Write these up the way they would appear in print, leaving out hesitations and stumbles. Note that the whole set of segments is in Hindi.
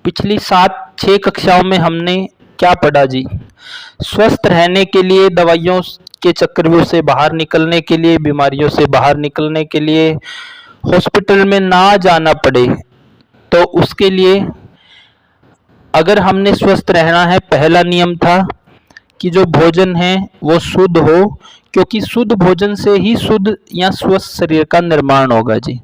पिछली 7-6 कक्षाओं में हमने क्या पढ़ा जी? स्वस्थ रहने के लिए, दवाइयों के चक्रव्यूह से बाहर निकलने के लिए, बीमारियों से बाहर निकलने के लिए, हॉस्पिटल में ना जाना पड़े, तो उसके लिए अगर हमने स्वस्थ रहना है, पहला नियम था कि जो भोजन है वो शुद्ध हो, क्योंकि शुद्ध भोजन से ही शुद्ध या स्वस्थ शरीर का निर्माण होगा जी।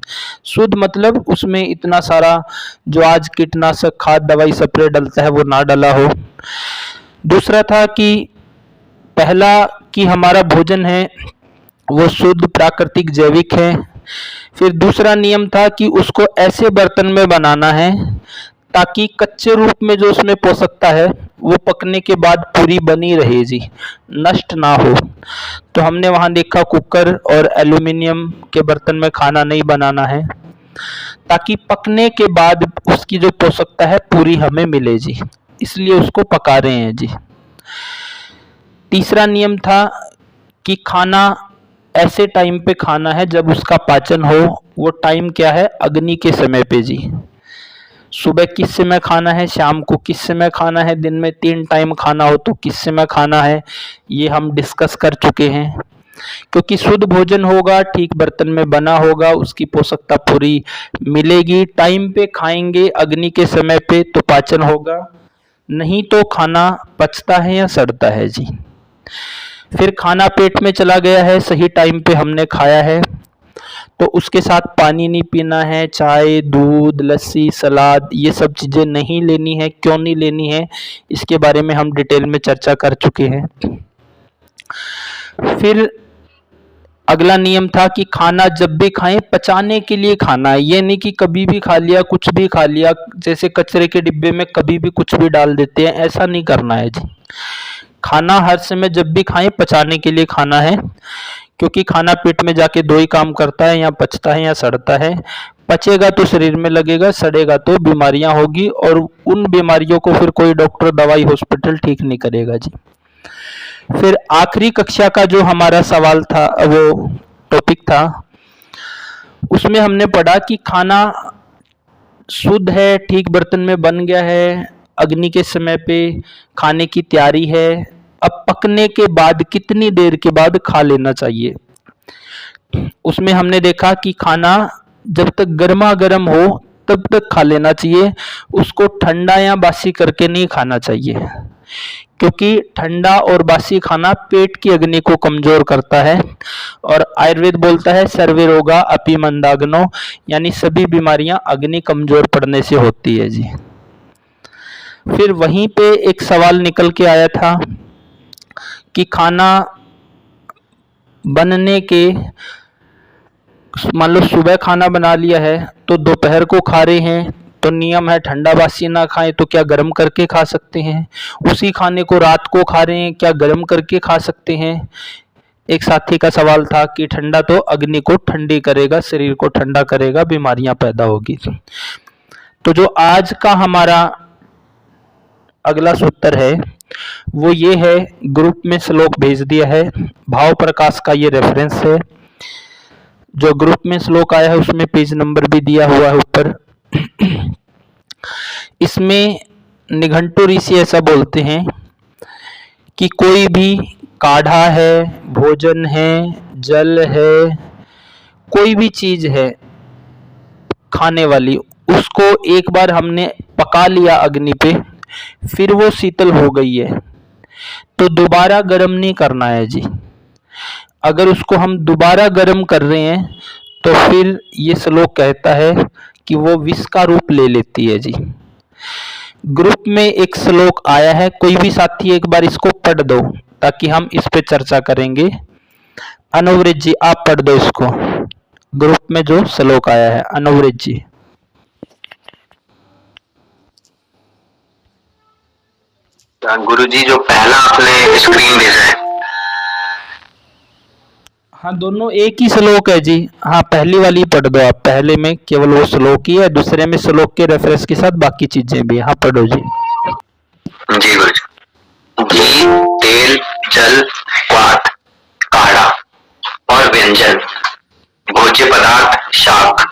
शुद्ध मतलब उसमें इतना सारा जो आज कीटनाशक, खाद, दवाई, स्प्रे डलता है वो ना डला हो। दूसरा था कि पहला कि हमारा भोजन है वो शुद्ध, प्राकृतिक, जैविक है। फिर दूसरा नियम था कि उसको ऐसे बर्तन में बनाना है ताकि कच्चे रूप में जो उसमें पोषकता है वो पकने के बाद पूरी बनी रहे जी, नष्ट ना हो। तो हमने वहाँ देखा कुकर और एल्यूमिनियम के बर्तन में खाना नहीं बनाना है, ताकि पकने के बाद उसकी जो पोषकता है पूरी हमें मिले जी, इसलिए उसको पका रहे हैं जी। तीसरा नियम था कि खाना ऐसे टाइम पे खाना है जब उसका पाचन हो। वो टाइम क्या है? अग्नि के समय पे जी। सुबह किस समय खाना है, शाम को किस समय खाना है, दिन में 3 टाइम खाना हो तो किस समय खाना है, ये हम डिस्कस कर चुके हैं। क्योंकि शुद्ध भोजन होगा, ठीक बर्तन में बना होगा, उसकी पोषकता पूरी मिलेगी। टाइम पे खाएंगे अग्नि के समय पे तो पाचन होगा, नहीं तो खाना पचता है या सड़ता है जी। फिर खाना पेट में चला गया है, सही टाइम पे हमने खाया है, तो उसके साथ पानी नहीं पीना है, चाय, दूध, लस्सी, सलाद, ये सब चीज़ें नहीं लेनी है। क्यों नहीं लेनी है, इसके बारे में हम डिटेल में चर्चा कर चुके हैं। फिर अगला नियम था कि खाना जब भी खाएं पचाने के लिए खाना है, ये नहीं कि कभी भी खा लिया, कुछ भी खा लिया, जैसे कचरे के डिब्बे में कभी भी कुछ भी डाल देते हैं, ऐसा नहीं करना है जी। खाना हर समय जब भी खाएं पचाने के लिए खाना है, क्योंकि खाना पेट में जाके 2 ही काम करता है, या पचता है या सड़ता है। पचेगा तो शरीर में लगेगा, सड़ेगा तो बीमारियां होगी, और उन बीमारियों को फिर कोई डॉक्टर, दवाई, हॉस्पिटल ठीक नहीं करेगा जी। फिर आखिरी कक्षा का जो हमारा सवाल था, वो टॉपिक था, उसमें हमने पढ़ा कि खाना शुद्ध है, ठीक बर्तन में बन गया है, अग्नि के समय पे खाने की तैयारी है, अब पकने के बाद कितनी देर के बाद खा लेना चाहिए। उसमें हमने देखा कि खाना जब तक गर्मा गर्म हो तब तक खा लेना चाहिए, उसको ठंडा या बासी करके नहीं खाना चाहिए, क्योंकि ठंडा और बासी खाना पेट की अग्नि को कमजोर करता है। और आयुर्वेद बोलता है सर्वे रोगा अपि मंदाग्नो, यानी सभी बीमारियां अग्नि कमजोर पड़ने से होती है जी। फिर वहीं पे एक सवाल निकल के आया था कि खाना बनने के, मान लो सुबह खाना बना लिया है तो दोपहर को खा रहे हैं, तो नियम है ठंडा बासी ना खाएं, तो क्या गर्म करके खा सकते हैं? उसी खाने को रात को खा रहे हैं, क्या गर्म करके खा सकते हैं? एक साथी का सवाल था कि ठंडा तो अग्नि को ठंडी करेगा, शरीर को ठंडा करेगा, बीमारियां पैदा होगी। तो जो आज का हमारा अगला सूत्र है वो ये है, ग्रुप में श्लोक भेज दिया है, भाव प्रकाश का ये रेफरेंस है। जो ग्रुप में श्लोक आया है उसमें पेज नंबर भी दिया हुआ है ऊपर। इसमें निघंटु ऋषि ऐसा बोलते हैं कि कोई भी काढ़ा है, भोजन है, जल है, कोई भी चीज है खाने वाली, उसको एक बार हमने पका लिया अग्नि पे, फिर वो शीतल हो गई है तो दोबारा गर्म नहीं करना है जी। अगर उसको हम दोबारा गर्म कर रहे हैं तो फिर ये श्लोक कहता है कि वो विष का रूप ले लेती है जी। ग्रुप में एक श्लोक आया है, कोई भी साथी एक बार इसको पढ़ दो ताकि हम इस पे चर्चा करेंगे। अनुव्रत जी आप पढ़ दो इसको, ग्रुप में जो श्लोक आया है, अनुव्रत जी। गुरुजी जो पहला आपने स्क्रीन भेजा है, हाँ दोनों एक ही श्लोक है जी। हाँ पहली वाली पढ़ दो आप, पहले में केवल वो श्लोक ही है, दूसरे में श्लोक के रेफरेंस के साथ बाकी चीजें भी। हाँ पढ़ो जी। जी गुरुजी। घी, तेल, जल, क्वाथ, काढ़ा और व्यंजन, भोज्य पदार्थ, शाक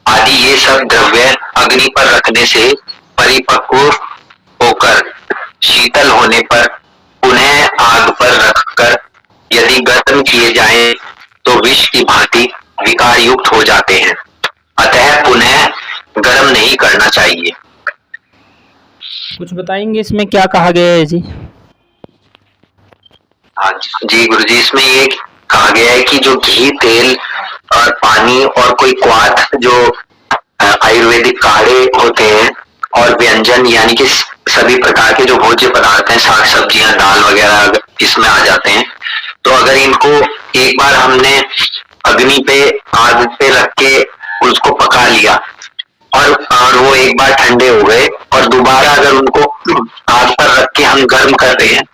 आदि ये सब द्रव्य अग्नि पर रखने से परिपक्व होकर शीतल होने पर पुनः आग पर रखकर यदि गर्म किए जाएं तो विष की भांति विकार युक्त हो जाते हैं, अतः पुनः गर्म नहीं करना चाहिए। कुछ बताएंगे इसमें क्या कहा गया है जी? हाँ जी गुरुजी, इसमें ये कहा गया है कि जो घी, तेल और पानी और कोई क्वाथ जो आयुर्वेदिक काढ़े होते हैं और व्यंजन यानी कि सभी प्रकार के जो भोज्य पदार्थ हैं, साग सब्जियां, दाल वगैरह इसमें आ जाते हैं। तो अगर इनको एक बार हमने अग्नि पे, आग पे रख के उसको पका लिया और वो एक बार ठंडे हो गए और दोबारा अगर उनको आग पर रख के हम गर्म कर रहे हैं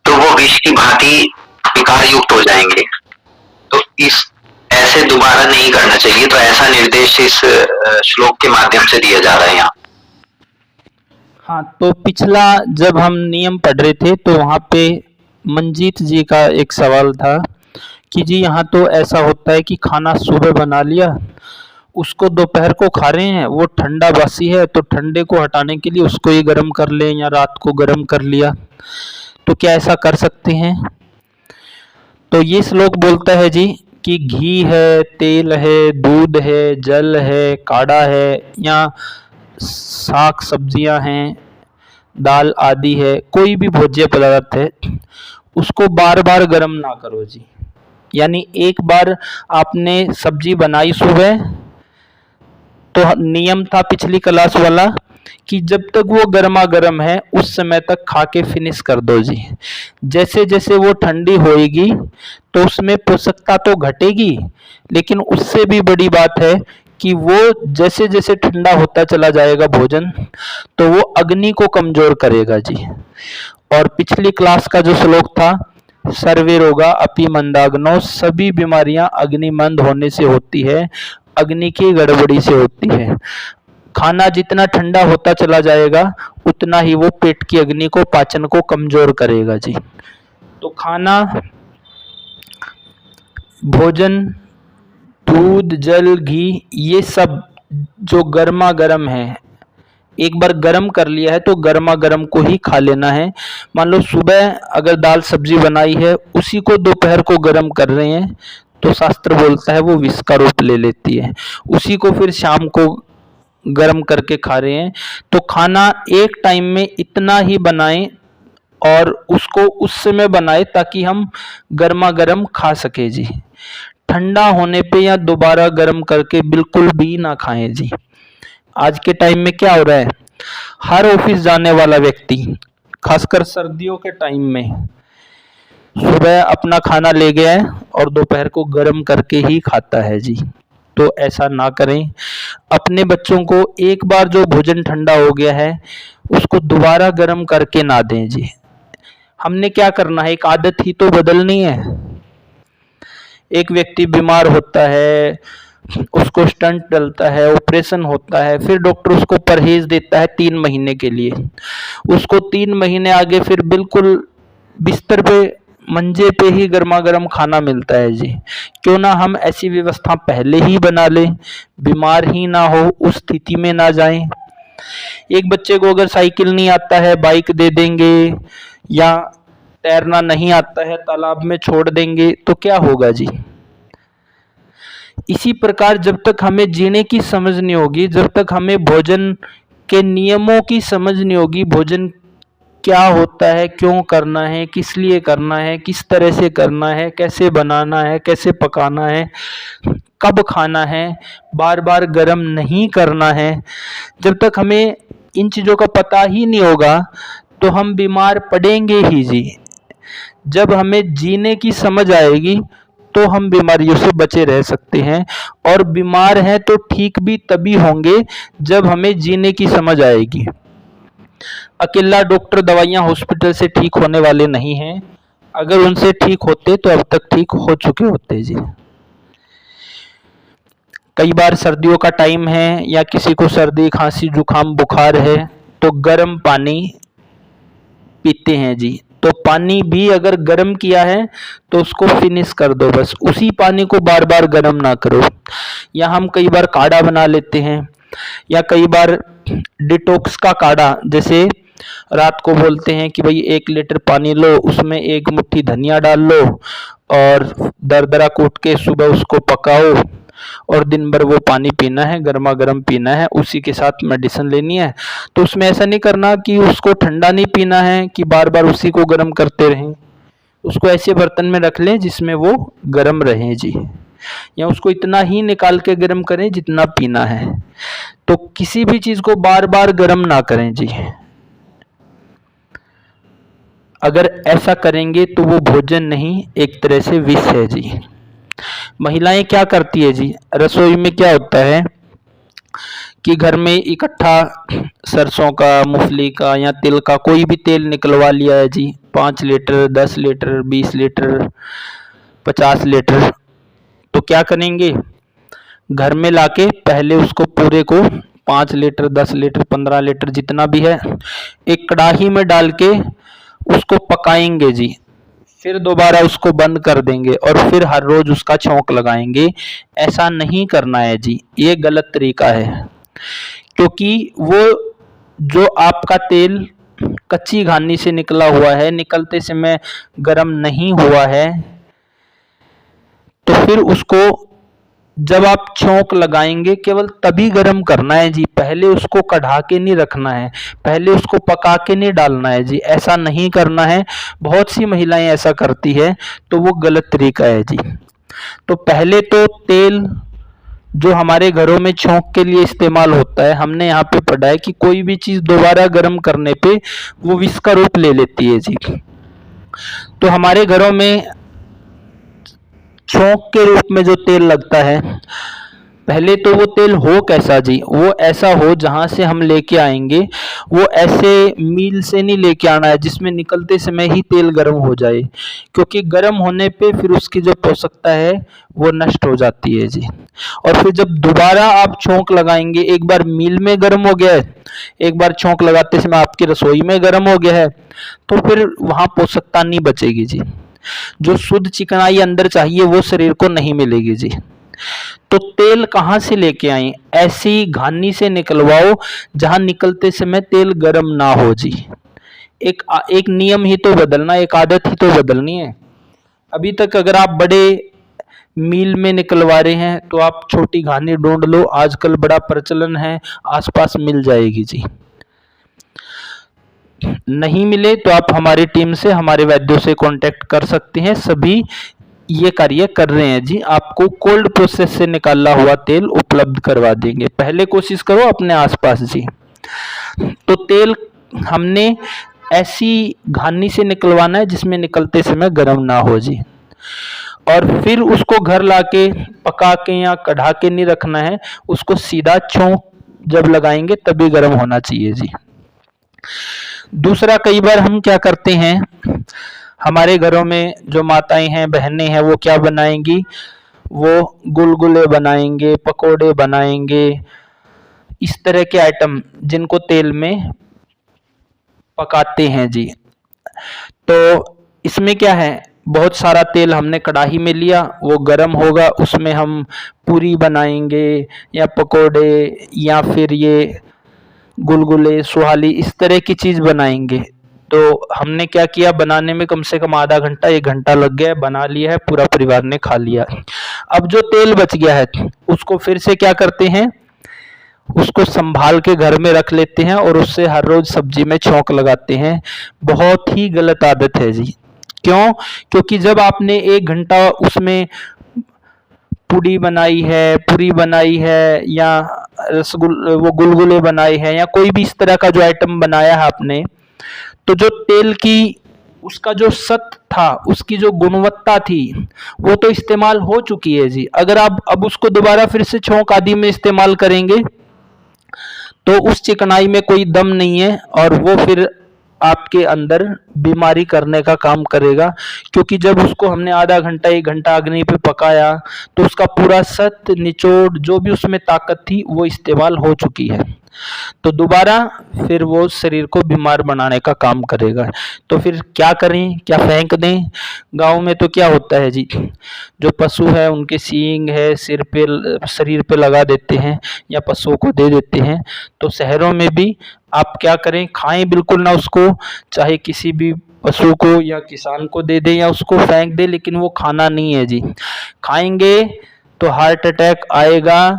तो वो विष की भांति विकार युक्त हो जाएंगे। तो इस ऐसे दोबारा नहीं करना चाहिए। तो ऐसा निर्देश इस श्लोक के माध्यम से दिया जा रहा है यहाँ। हाँ, तो पिछला जब हम नियम पढ़ रहे थे तो वहाँ पे मंजीत जी का एक सवाल था कि जी यहाँ तो ऐसा होता है कि खाना सुबह बना लिया, उसको दोपहर को खा रहे हैं, वो ठंडा बासी है तो ठंडे को हटाने के लिए उसको ही गर्म कर लें या रात को गर्म कर लिया, तो क्या ऐसा कर सकते हैं? तो ये श्लोक बोलता है जी कि घी है, तेल है, दूध है, जल है, काढ़ा है या साग सब्जियां हैं, दाल आदि है, कोई भी भोज्य पदार्थ है, उसको बार बार गर्म ना करो जी। यानी एक बार आपने सब्जी बनाई सुबह तो नियम था पिछली क्लास वाला कि जब तक वो गर्मा गर्म है उस समय तक खा के फिनिश कर दो जी। जैसे जैसे वो ठंडी होएगी तो उसमें पोषकता तो घटेगी, लेकिन उससे भी बड़ी बात है कि वो जैसे जैसे ठंडा होता चला जाएगा भोजन तो वो अग्नि को कमजोर करेगा जी। और पिछली क्लास का जो श्लोक था, सर्वे रोगा अपि मंदाग्नौ, सभी बीमारियां अग्निमंद होने से होती है, अग्नि की गड़बड़ी से होती है। खाना जितना ठंडा होता चला जाएगा उतना ही वो पेट की अग्नि को, पाचन को कमजोर करेगा जी। तो खाना, भोजन, दूध, जल, घी, ये सब जो गर्मा गर्म है, एक बार गर्म कर लिया है तो गर्मा गर्म को ही खा लेना है। मान लो सुबह अगर दाल सब्जी बनाई है उसी को दोपहर को गर्म कर रहे हैं तो शास्त्र बोलता है वो विष का रूप ले लेती है। उसी को फिर शाम को गर्म करके खा रहे हैं तो खाना एक टाइम में इतना ही बनाएं और उसको उस समय बनाएं ताकि हम गर्मा गर्म खा सके जी। ठंडा होने पे या दोबारा गर्म करके बिल्कुल भी ना खाएं जी। आज के टाइम में क्या हो रहा है, हर ऑफिस जाने वाला व्यक्ति खासकर सर्दियों के टाइम में सुबह अपना खाना ले गया है और दोपहर को गर्म करके ही खाता है जी। तो ऐसा ना करें। अपने बच्चों को एक बार जो भोजन ठंडा हो गया है उसको दोबारा गर्म करके ना दें जी। हमने क्या करना है, एक आदत ही तो बदलनी है। एक व्यक्ति बीमार होता है, उसको स्टंट डलता है, ऑपरेशन होता है, फिर डॉक्टर उसको परहेज देता है 3 महीने के लिए। उसको 3 महीने आगे फिर बिल्कुल बिस्तर पे, मंजे पे ही गर्मा गर्म खाना मिलता है जी। क्यों ना हम ऐसी व्यवस्था पहले ही बना लें, बीमार ही ना हो, उस स्थिति में ना जाएं। एक बच्चे को अगर साइकिल नहीं आता है बाइक दे देंगे, या तैरना नहीं आता है तालाब में छोड़ देंगे तो क्या होगा जी। इसी प्रकार जब तक हमें जीने की समझ नहीं होगी, जब तक हमें भोजन के नियमों की समझ नहीं होगी, भोजन क्या होता है, क्यों करना है, किस लिए करना है, किस तरह से करना है, कैसे बनाना है, कैसे पकाना है, कब खाना है, बार बार गर्म नहीं करना है, जब तक हमें इन चीज़ों का पता ही नहीं होगा तो हम बीमार पड़ेंगे ही जी। जब हमें जीने की समझ आएगी तो हम बीमारियों से बचे रह सकते हैं, और बीमार हैं तो ठीक भी तभी होंगे जब हमें जीने की समझ आएगी। अकेला डॉक्टर दवाइयाँ हॉस्पिटल से ठीक होने वाले नहीं हैं। अगर उनसे ठीक होते तो अब तक ठीक हो चुके होते जी। कई बार सर्दियों का टाइम है या किसी को सर्दी, खांसी, जुकाम, बुखार है तो गर्म पानी पीते हैं जी। तो पानी भी अगर गर्म किया है तो उसको फिनिश कर दो, बस उसी पानी को बार बार गर्म ना करो। या हम कई बार काढ़ा बना लेते हैं, या कई बार डिटॉक्स का काढ़ा, जैसे रात को बोलते हैं कि भाई 1 लीटर पानी लो, उसमें 1 मुट्ठी धनिया डाल लो और दरदरा कूट के सुबह उसको पकाओ और दिन भर वो पानी पीना है, गर्मा गर्म पीना है, उसी के साथ मेडिसिन लेनी है। तो उसमें ऐसा नहीं करना कि उसको ठंडा नहीं पीना है कि बार बार उसी को गर्म करते रहें। उसको ऐसे बर्तन में रख लें जिसमें वो गर्म रहे जी, या उसको इतना ही निकाल के गर्म करें जितना पीना है। तो किसी भी चीज को बार बार गर्म ना करें जी। अगर ऐसा करेंगे तो वो भोजन नहीं, एक तरह से विष है जी। महिलाएं क्या करती है जी, रसोई में क्या होता है कि घर में इकट्ठा सरसों का, मूंगफली का या तिल का कोई भी तेल निकलवा लिया है जी, 5 लीटर, 10 लीटर, 20 लीटर, 50 लीटर। तो क्या करेंगे, घर में लाके पहले उसको पूरे को 5 लीटर, 10 लीटर, 15 लीटर जितना भी है, एक कढ़ाई में डाल के उसको पकाएंगे जी। फिर दोबारा उसको बंद कर देंगे और फिर हर रोज उसका छौंक लगाएंगे। ऐसा नहीं करना है जी, ये गलत तरीका है। क्योंकि वो जो आपका तेल कच्ची घानी से निकला हुआ है, निकलते समय गर्म नहीं हुआ है, तो फिर उसको जब आप छौंक लगाएंगे केवल तभी गर्म करना है जी। पहले उसको कढ़ा के नहीं रखना है, पहले उसको पका के नहीं डालना है जी, ऐसा नहीं करना है। बहुत सी महिलाएं ऐसा करती है, तो वो गलत तरीका है जी। तो पहले तो तेल जो हमारे घरों में छौंक के लिए इस्तेमाल होता है, हमने यहाँ पे पढ़ा है कि कोई भी चीज दोबारा गर्म करने पे वो विष का रूप ले लेती है जी। तो हमारे घरों में छौंक के रूप में जो तेल लगता है, पहले तो वो तेल हो कैसा जी, वो ऐसा हो जहां से हम लेके आएंगे वो ऐसे मिल से नहीं लेके आना है जिसमें निकलते समय ही तेल गर्म हो जाए, क्योंकि गर्म होने पे फिर उसकी जो पोषकता है वो नष्ट हो जाती है जी। और फिर जब दोबारा आप छौंक लगाएंगे, एक बार मिल में गर्म हो गया है, एक बार छौंक लगाते समय आपकी रसोई में गर्म हो गया है, तो फिर वहां पोषकता नहीं बचेगी जी। जो शुद्ध चिकनाई अंदर चाहिए वो शरीर को नहीं मिलेगी जी। तो तेल कहाँ से लेके आए, ऐसी घानी से निकलवाओ जहां निकलते समय तेल गर्म ना हो जी। एक नियम ही तो बदलना, एक आदत ही तो बदलनी है। अभी तक अगर आप बड़े मील में निकलवा रहे हैं तो आप छोटी घानी ढूंढ लो, आजकल बड़ा प्रचलन है, आसपास मिल जाएगी जी। नहीं मिले तो आप हमारी टीम से, हमारे वैद्यों से कांटेक्ट कर सकते हैं, सभी ये कार्य कर रहे हैं जी। आपको कोल्ड प्रोसेस से निकाला हुआ तेल उपलब्ध करवा देंगे। पहले कोशिश करो अपने आसपास जी। तो तेल हमने ऐसी घानी से निकलवाना है जिसमें निकलते समय गर्म ना हो जी। और फिर उसको घर लाके पका के या कढ़ा के नहीं रखना है, उसको सीधा छौंक जब लगाएंगे तभी गर्म होना चाहिए जी। दूसरा, कई बार हम क्या करते हैं, हमारे घरों में जो माताएं हैं, बहनें हैं, वो क्या बनाएंगी, वो गुलगुले बनाएंगे, पकोड़े बनाएंगे, इस तरह के आइटम जिनको तेल में पकाते हैं जी। तो इसमें क्या है, बहुत सारा तेल हमने कढ़ाई में लिया, वो गर्म होगा, उसमें हम पूरी बनाएंगे या पकोड़े या फिर ये गुलगुले, सुहाली, इस तरह की चीज बनाएंगे। तो हमने क्या किया, बनाने में कम से कम आधा घंटा 1 घंटा लग गया, बना लिया है, पूरा परिवार ने खा लिया। अब जो तेल बच गया है उसको फिर से क्या करते हैं, उसको संभाल के घर में रख लेते हैं और उससे हर रोज सब्जी में छौंक लगाते हैं। बहुत ही गलत आदत है जी। क्यों? क्योंकि जब आपने 1 घंटा उसमें पूरी बनाई है या वो गुलगुले बनाए हैं या कोई भी इस तरह का जो आइटम बनाया है आपने, तो जो तेल की उसका जो सत था, उसकी जो गुणवत्ता थी, वो तो इस्तेमाल हो चुकी है जी। अगर आप अब उसको दोबारा फिर से छौंक आदि में इस्तेमाल करेंगे तो उस चिकनाई में कोई दम नहीं है और वो फिर आपके अंदर बीमारी करने का काम करेगा, क्योंकि जब उसको हमने आधा घंटा 1 घंटा अग्नि पे पकाया तो उसका पूरा सत्व निचोड़ जो भी उसमें ताकत थी वो इस्तेमाल हो चुकी है। तो दोबारा फिर वो शरीर को बीमार बनाने का काम करेगा। तो फिर क्या करें, क्या फेंक दें? गाँव में तो क्या होता है जी, जो पशु है उनके सींग है सिर पे शरीर पे लगा देते हैं या पशुओं को दे देते हैं। तो शहरों में भी आप क्या करें, खाएं बिल्कुल ना उसको, चाहे किसी भी पशु को या किसान को दे दें या उसको फेंक दें, लेकिन वो खाना नहीं है जी। खाएंगे तो हार्ट अटैक आएगा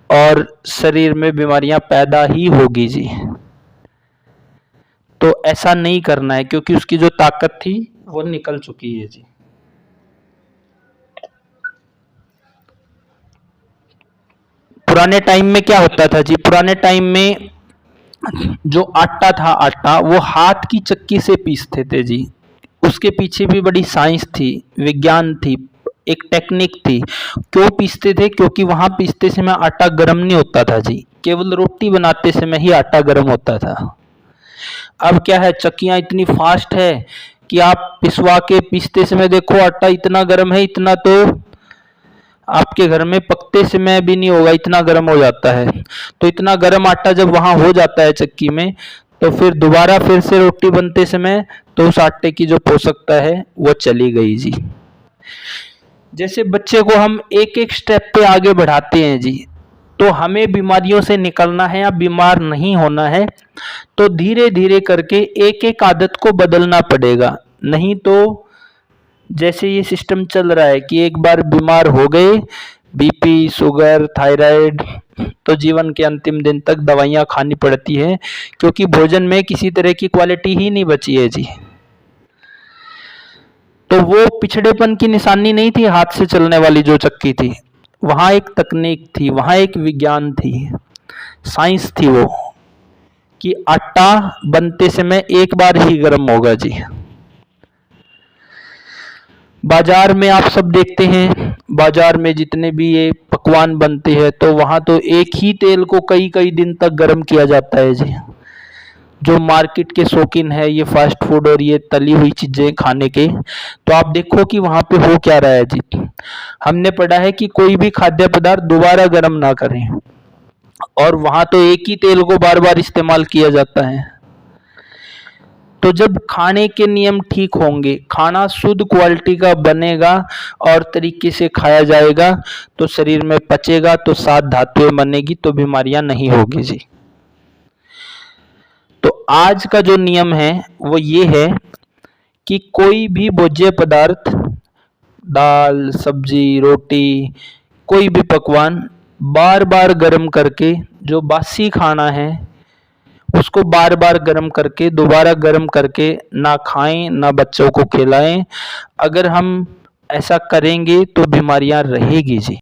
और शरीर में बीमारियां पैदा ही होगी जी। तो ऐसा नहीं करना है, क्योंकि उसकी जो ताकत थी वो निकल चुकी है जी। पुराने टाइम में क्या होता था जी, पुराने टाइम में जो आटा था, आटा वो हाथ की चक्की से पीसते थे जी। उसके पीछे भी बड़ी साइंस थी, विज्ञान थी, एक टेक्निक थी। क्यों पीसते थे? क्योंकि वहां पीसते समय आटा गर्म नहीं होता था जी, केवल रोटी बनाते समय ही आटा गर्म होता था। अब क्या है, चक्कियां इतनी फास्ट है कि आप पिसवा के पीसते समय देखो आटा इतना गर्म है, इतना तो आपके घर में पकते समय भी नहीं होगा, इतना गर्म हो जाता है। तो इतना गर्म आटा जब वहां हो जाता है चक्की में, तो फिर दोबारा फिर से रोटी बनते समय तो उस आटे की जो पोषकता है वो चली गई जी। जैसे बच्चे को हम एक एक स्टेप पे आगे बढ़ाते हैं जी, तो हमें बीमारियों से निकलना है या बीमार नहीं होना है, तो धीरे धीरे करके एक एक आदत को बदलना पड़ेगा। नहीं तो जैसे ये सिस्टम चल रहा है कि एक बार बीमार हो गए, बीपी, शुगर, थायराइड, तो जीवन के अंतिम दिन तक दवाइयाँ खानी पड़ती हैं, क्योंकि भोजन में किसी तरह की क्वालिटी ही नहीं बची है जी। तो वो पिछड़ेपन की निशानी नहीं थी हाथ से चलने वाली जो चक्की थी, वहां एक तकनीक थी, वहां एक विज्ञान थी, साइंस थी वो, कि आटा बनते समय एक बार ही गर्म होगा जी। बाजार में आप सब देखते हैं, बाजार में जितने भी ये पकवान बनते हैं तो वहां तो एक ही तेल को कई कई दिन तक गर्म किया जाता है जी। जो मार्केट के शौकीन है ये फास्ट फूड और ये तली हुई चीजें खाने के, तो आप देखो कि वहां पे हो क्या रहा है जी। हमने पढ़ा है कि कोई भी खाद्य पदार्थ दोबारा गर्म ना करें, और वहां तो एक ही तेल को बार बार इस्तेमाल किया जाता है। तो जब खाने के नियम ठीक होंगे, खाना शुद्ध क्वालिटी का बनेगा और तरीके से खाया जाएगा, तो शरीर में पचेगा, तो 7 धातुएं बनेगी, तो बीमारियां नहीं होगी जी। तो आज का जो नियम है वो ये है कि कोई भी भोज्य पदार्थ, दाल, सब्जी, रोटी, कोई भी पकवान बार बार गर्म करके, जो बासी खाना है उसको बार बार गर्म करके, दोबारा गर्म करके ना खाएं, ना बच्चों को खिलाएं। अगर हम ऐसा करेंगे तो बीमारियां रहेगी जी।